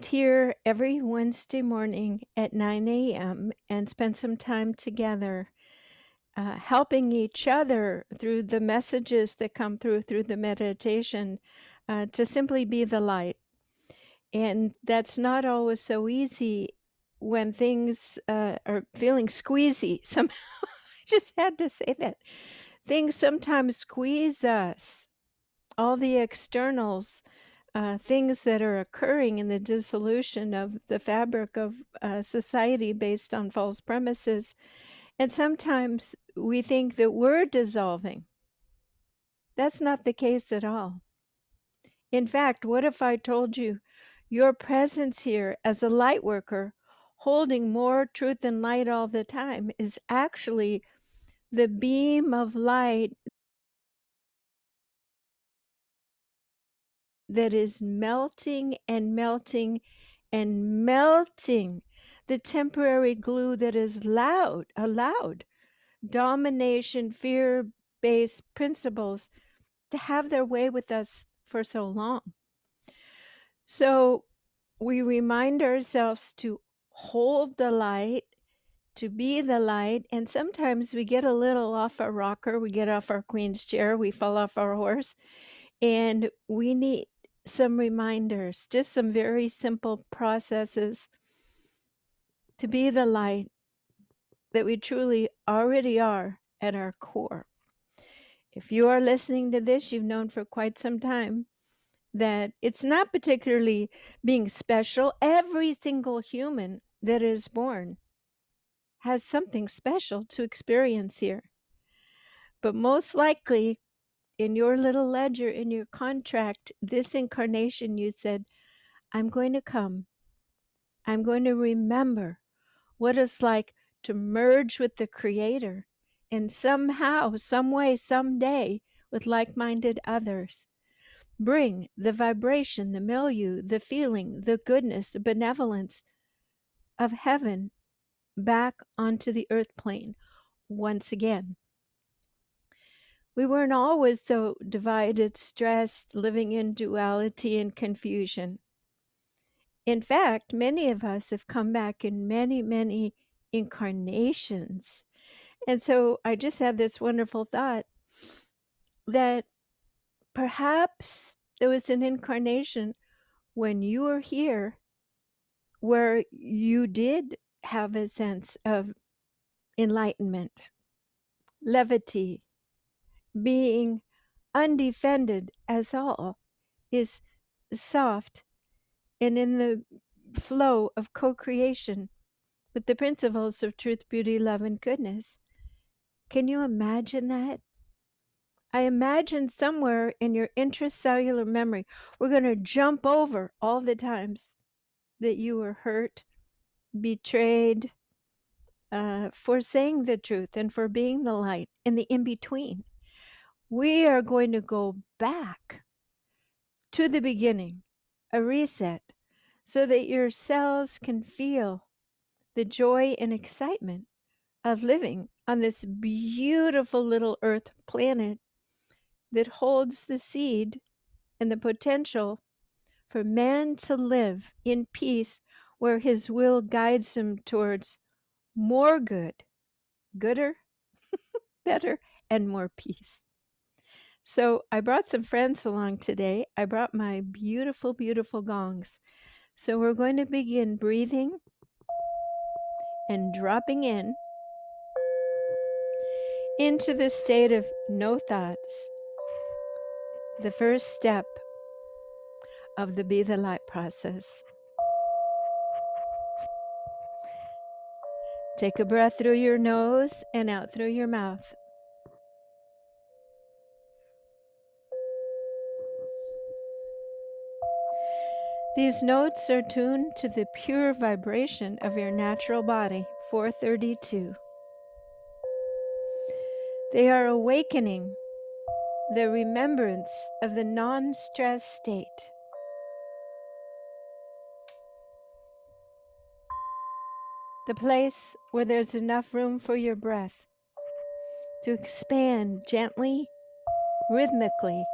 meet here every Wednesday morning at 9 a.m. and spend some time together, helping each other through the messages that come through the meditation, to simply be the light. And that's not always so easy when things are feeling squeezy. Somehow, I just had to say that. Things sometimes squeeze us, all the externals, things that are occurring in the dissolution of the fabric of society based on false premises. And sometimes we think that we're dissolving. That's not the case at all. In fact, what if I told you your presence here as a light worker, holding more truth and light all the time, is actually the beam of light that is melting and melting and melting the temporary glue that is allowed domination, fear-based principles to have their way with us for so long. So we remind ourselves to hold the light, to be the light, and sometimes we get a little off our rocker, we get off our queen's chair, we fall off our horse, and we need some reminders, just some very simple processes to be the light that we truly already are at our core. If you are listening to this, you've known for quite some time that it's not particularly being special. Every single human that is born has something special to experience here. But most likely, in your little ledger, in your contract, this incarnation, you said, I'm going to come. I'm going to remember what it's like to merge with the Creator and somehow, some way, someday, with like-minded others. Bring the vibration, the milieu, the feeling, the goodness, the benevolence of heaven back onto the earth plane once again. We weren't always so divided, stressed, living in duality and confusion. In fact, many of us have come back in many, many incarnations. And so I just had this wonderful thought that perhaps there was an incarnation when you were here where you did have a sense of enlightenment, levity, being undefended as all is soft and in the flow of co-creation with the principles of truth, beauty, love, and goodness. Can you imagine that? I imagine somewhere in your intracellular memory, we're going to jump over all the times that you were hurt, betrayed, for saying the truth and for being the light in the in-between. We are going to go back to the beginning, a reset, so that your cells can feel the joy and excitement of living on this beautiful little earth planet that holds the seed and the potential for man to live in peace where his will guides him towards more good, gooder, better, and more peace. So I brought some friends along today. I brought my beautiful, beautiful gongs. So we're going to begin breathing and dropping in into the state of no thoughts, the first step of the Be the Light process. Take a breath through your nose and out through your mouth. These notes are tuned to the pure vibration of your natural body, 432. They are awakening the remembrance of the non-stress state. The place where there's enough room for your breath to expand gently, rhythmically.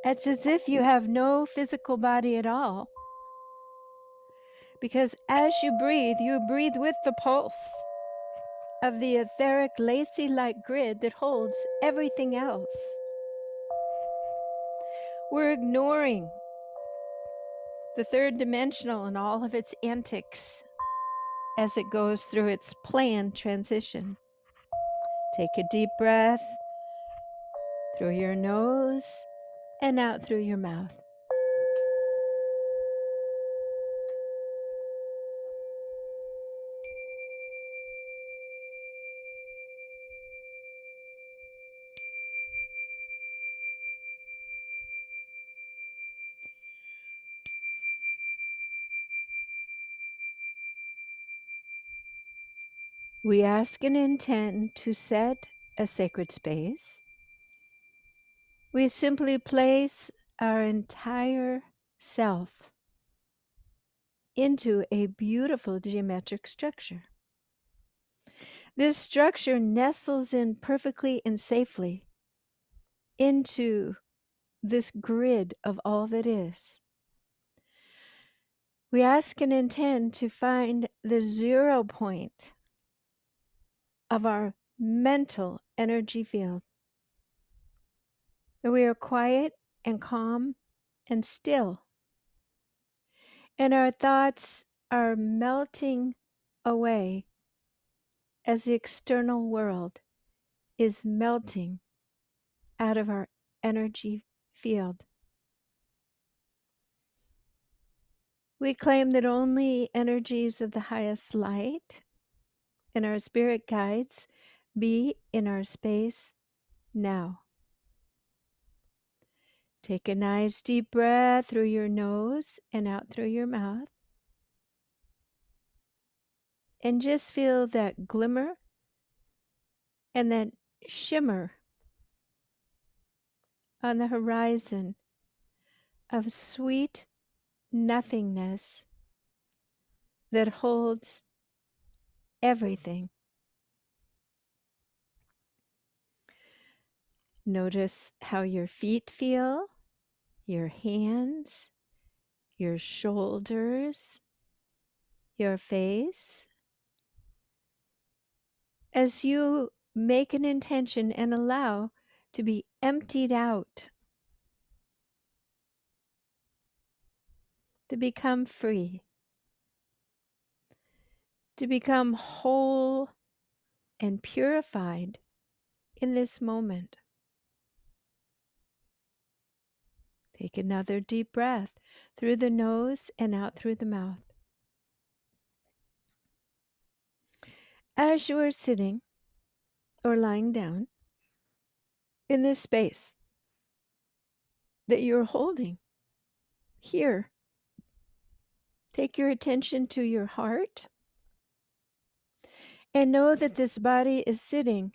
It's as if you have no physical body at all. Because as you breathe with the pulse of the etheric, lacy-like grid that holds everything else. We're ignoring the third dimensional and all of its antics as it goes through its planned transition. Take a deep breath through your nose and out through your mouth. We ask and intend to set a sacred space. We simply place our entire self into a beautiful geometric structure. This structure nestles in perfectly and safely into this grid of all that is. We ask and intend to find the 0 point of our mental energy field. That we are quiet and calm and still. And our thoughts are melting away as the external world is melting out of our energy field. We claim that only energies of the highest light and our spirit guides be in our space now. Take a nice deep breath through your nose and out through your mouth. And just feel that glimmer and that shimmer on the horizon of sweet nothingness that holds everything. Notice how your feet feel, your hands, your shoulders, your face. As you make an intention and allow to be emptied out, to become free, to become whole and purified in this moment. Take another deep breath through the nose and out through the mouth. As you are sitting or lying down in this space that you're holding here, take your attention to your heart and know that this body is sitting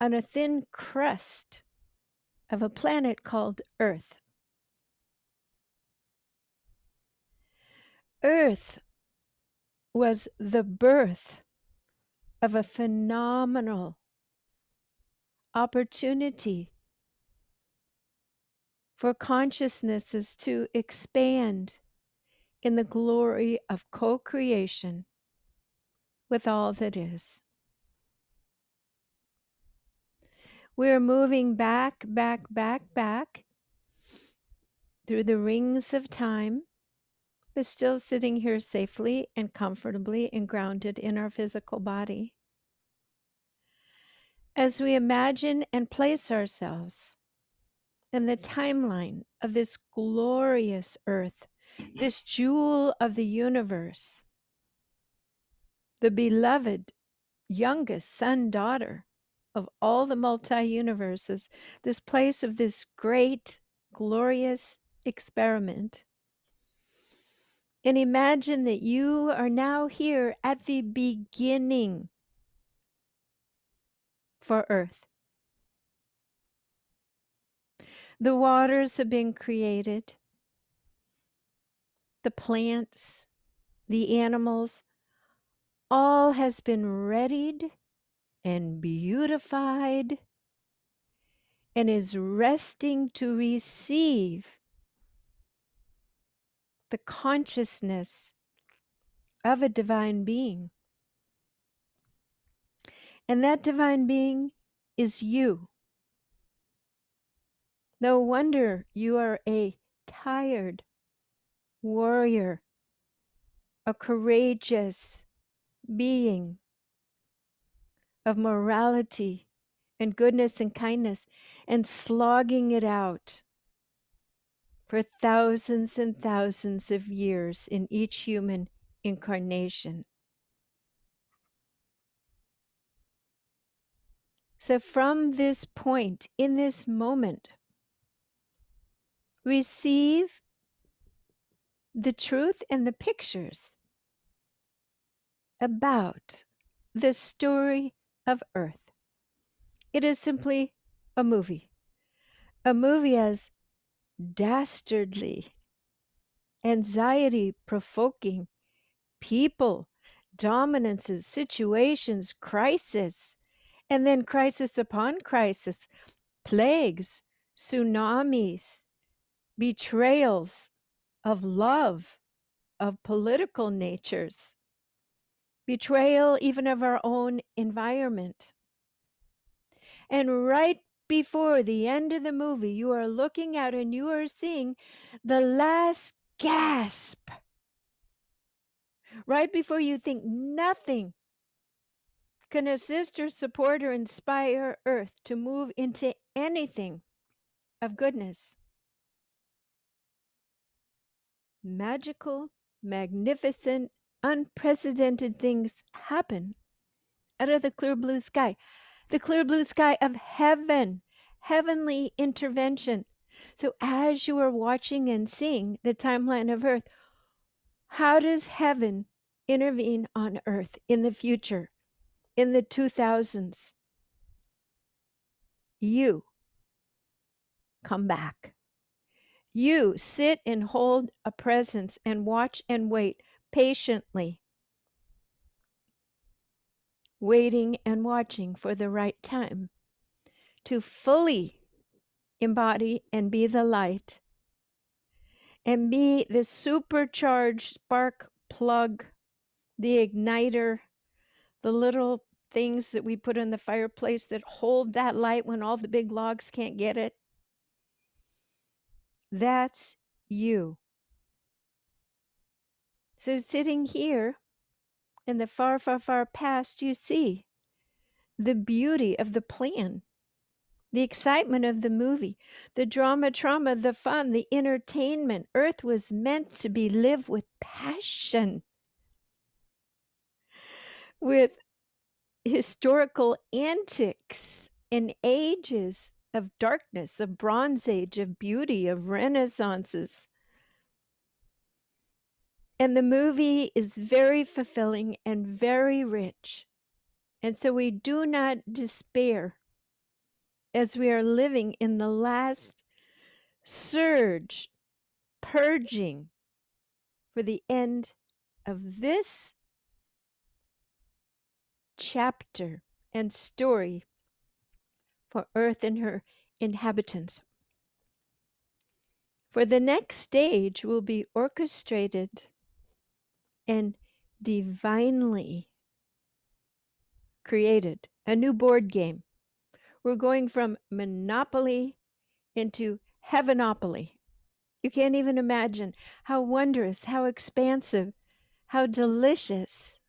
on a thin crust of a planet called Earth. Earth was the birth of a phenomenal opportunity for consciousnesses to expand in the glory of co-creation with all that is. We're moving back through the rings of time, but still sitting here safely and comfortably and grounded in our physical body. As we imagine and place ourselves in the timeline of this glorious earth, this jewel of the universe, the beloved youngest son, daughter of all the multi-universes, this place of this great, glorious experiment. And imagine that you are now here at the beginning for Earth. The waters have been created, the plants, the animals, all has been readied and beautified and is resting to receive the consciousness of a divine being. And that divine being is you. No wonder you are a tired warrior, a courageous being of morality and goodness and kindness, and slogging it out for thousands and thousands of years in each human incarnation. So from this point, in this moment, receive the truth and the pictures about the story of Earth. It is simply a movie as dastardly, anxiety-provoking people, dominances, situations, crisis, and then crisis upon crisis, plagues, tsunamis, betrayals of love, of political natures, betrayal even of our own environment. And right before the end of the movie, you are looking out and you are seeing the last gasp. Right before you think nothing can assist or support or inspire Earth to move into anything of goodness. Magical, magnificent, unprecedented things happen out of the clear blue sky. The clear blue sky of heaven, heavenly intervention. So as you are watching and seeing the timeline of Earth, how does heaven intervene on Earth in the future, in the 2000s? You come back. You sit and hold a presence and watch and wait patiently, waiting and watching for the right time to fully embody and be the light and be the supercharged spark plug, the igniter, the little things that we put in the fireplace that hold that light when all the big logs can't get it. That's you. So sitting here in the far, far, far past, you see the beauty of the plan, the excitement of the movie, the drama, trauma, the fun, the entertainment. Earth was meant to be lived with passion, with historical antics and ages of darkness, of Bronze Age, of beauty, of renaissances. And the movie is very fulfilling and very rich. And so we do not despair as we are living in the last surge, purging for the end of this chapter and story for Earth and her inhabitants. For the next stage will be orchestrated and divinely created, a new board game. We're going from Monopoly into Heavenopoly. You can't even imagine how wondrous, how expansive, how delicious.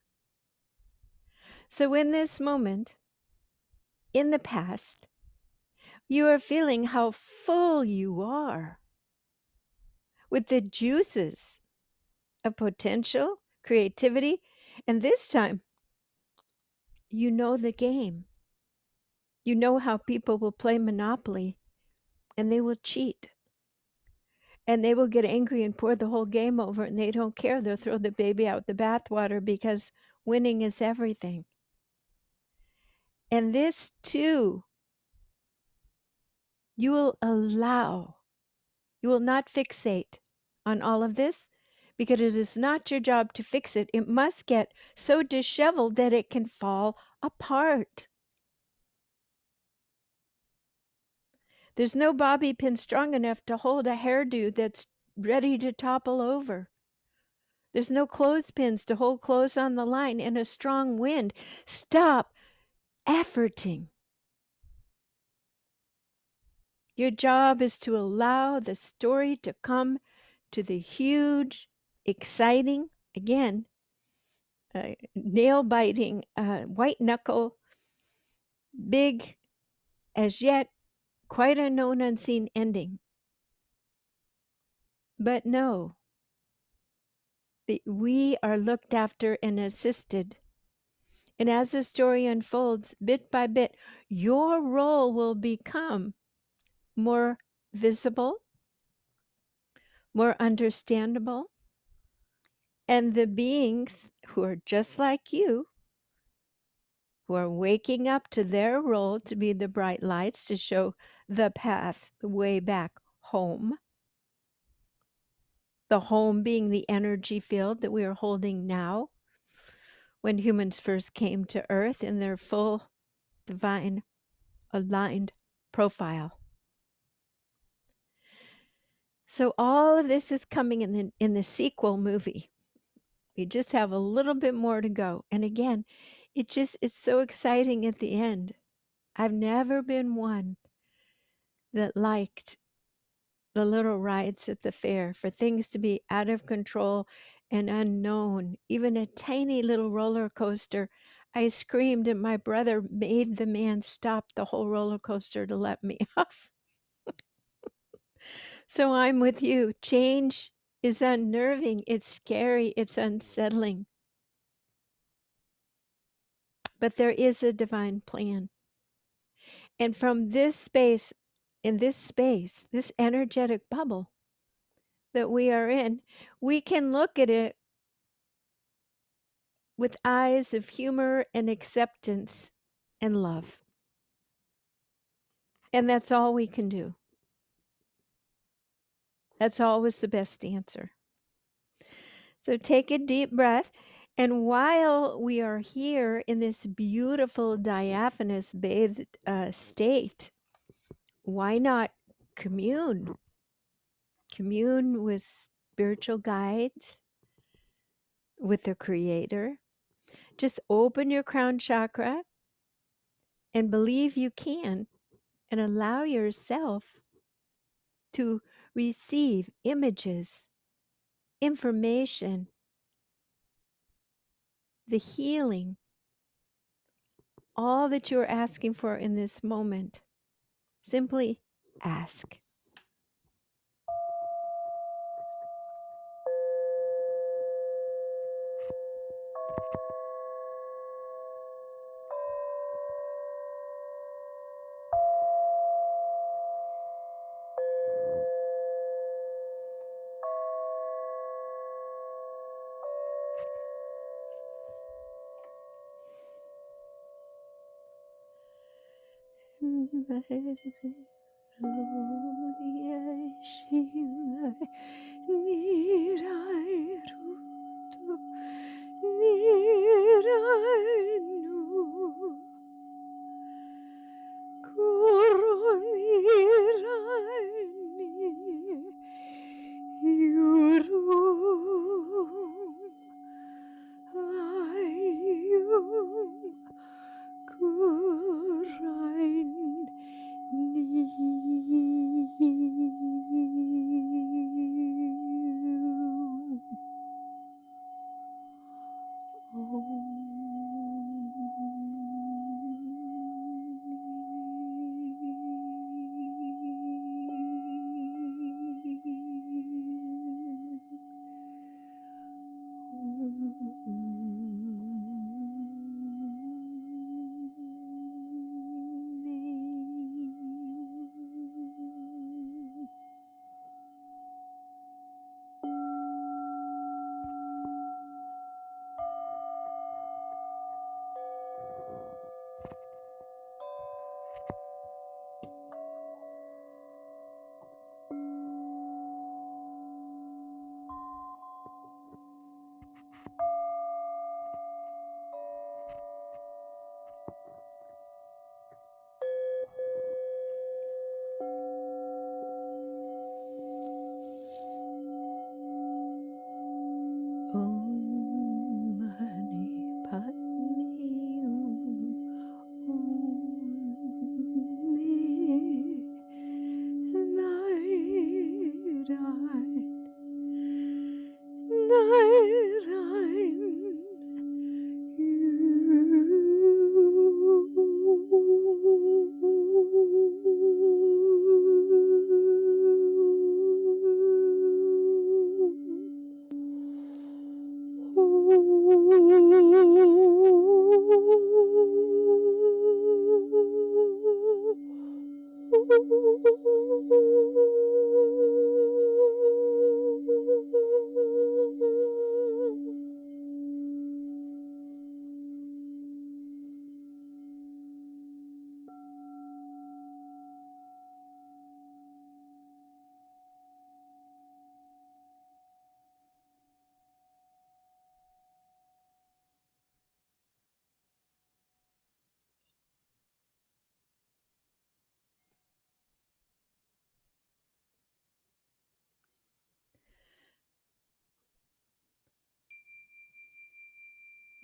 So in this moment, in the past, you are feeling how full you are with the juices of potential, creativity, and this time, you know the game. You know how people will play Monopoly and they will cheat. And they will get angry and pour the whole game over and they don't care. They'll throw the baby out the bathwater because winning is everything. And this too, you will allow, you will not fixate on all of this because it is not your job to fix it. It must get so disheveled that it can fall apart. There's no bobby pin strong enough to hold a hairdo that's ready to topple over. There's no clothespins to hold clothes on the line in a strong wind. Stop efforting. Your job is to allow the story to come to the huge, exciting, again, nail-biting, white-knuckle, big, as yet quite unknown, unseen ending. But know that we are looked after and assisted. And as the story unfolds, bit by bit, your role will become more visible, more understandable, and the beings who are just like you, who are waking up to their role to be the bright lights, to show the path, the way back home, the home being the energy field that we are holding now, when humans first came to Earth in their full divine aligned profile. So all of this is coming in the sequel movie. We just have a little bit more to go. And again, it's so exciting at the end. I've never been one that liked the little rides at the fair, for things to be out of control and unknown. Even a tiny little roller coaster, I screamed, and my brother made the man stop the whole roller coaster to let me off. So I'm with you. Change is unnerving, it's scary, it's unsettling. But there is a divine plan. And from this space, in this space, this energetic bubble that we are in, we can look at it with eyes of humor and acceptance and love. And that's all we can do. That's always the best answer. So take a deep breath. And while we are here in this beautiful diaphanous bathed state, why not commune? Commune with spiritual guides, with the Creator. Just open your crown chakra and believe you can, and allow yourself to receive images, information, the healing, all that you're asking for in this moment. Simply ask.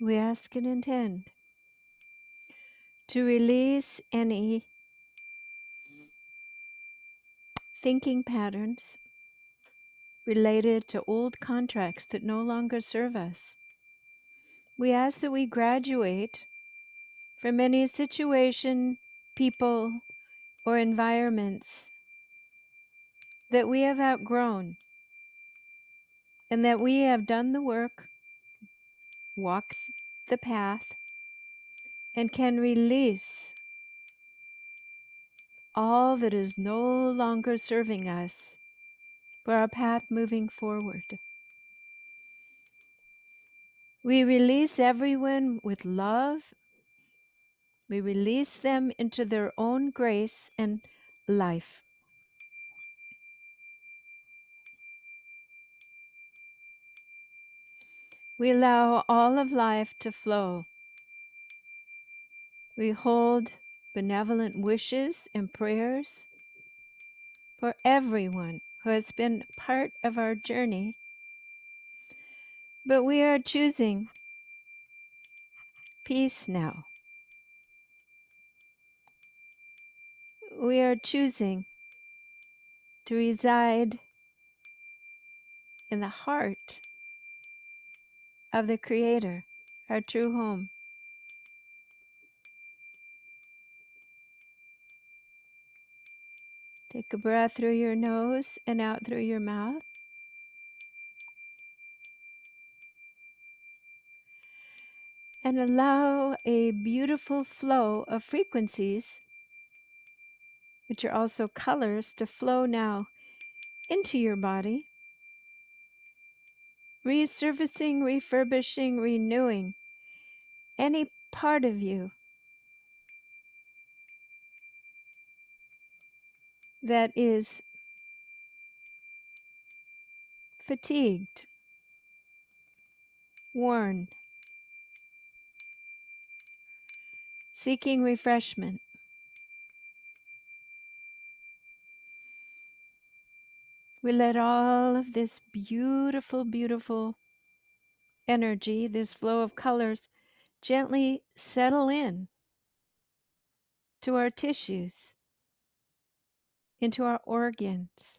We ask and intend to release any thinking patterns related to old contracts that no longer serve us. We ask that we graduate from any situation, people, or environments that we have outgrown, and that we have done the work, walked the path, and can release all that is no longer serving us for our path moving forward. We release everyone with love. We release them into their own grace and life. We allow all of life to flow. We hold benevolent wishes and prayers for everyone who has been part of our journey. But we are choosing peace now. We are choosing to reside in the heart of the Creator, our true home. Take a breath through your nose and out through your mouth. And allow a beautiful flow of frequencies, which are also colors, to flow now into your body, resurfacing, refurbishing, renewing any part of you that is fatigued, worn, seeking refreshment. We let all of this beautiful, beautiful energy, this flow of colors, gently settle in to our tissues, into our organs.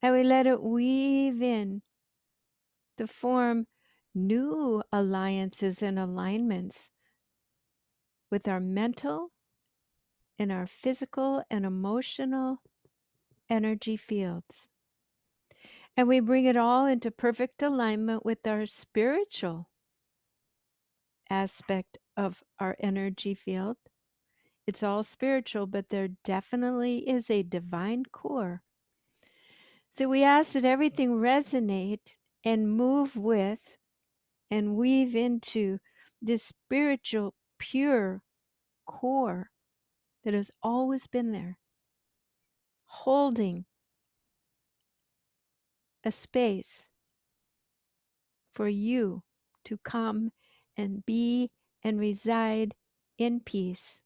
And we let it weave in to form new alliances and alignments with our mental and our physical and emotional energy fields. And we bring it all into perfect alignment with our spiritual aspect of our energy field. It's all spiritual, but there definitely is a divine core. So we ask that everything resonate and move with and weave into this spiritual, pure core that has always been there, holding a space for you to come and be and reside in peace.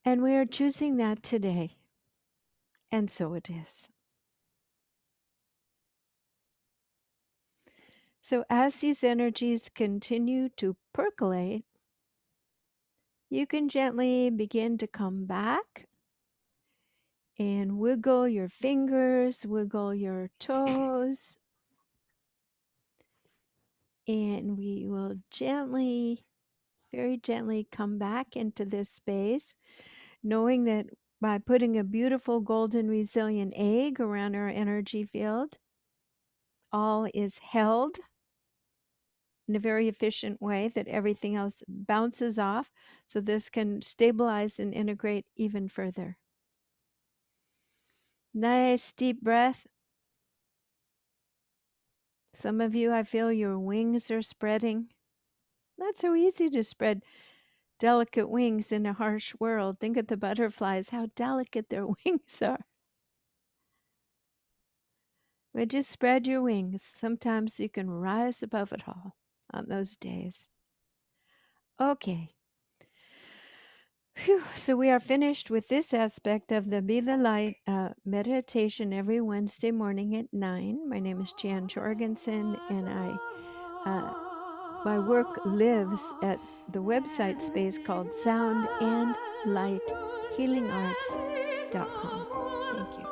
And we are choosing that today. And so it is. So as these energies continue to percolate, you can gently begin to come back and wiggle your fingers, wiggle your toes. And we will gently, very gently come back into this space, knowing that by putting a beautiful golden resilient egg around our energy field, all is held in a very efficient way, that everything else bounces off, so this can stabilize and integrate even further. Nice deep breath. Some of you, I feel your wings are spreading. Not so easy to spread delicate wings in a harsh world. Think of the butterflies, how delicate their wings are. But just spread your wings. Sometimes you can rise above it all on those days. Okay. Whew. So we are finished with this aspect of the Be the Light meditation every Wednesday morning at 9. My name is Jorgensen, and my work lives at the website space called soundandlighthealingarts.com. Thank you.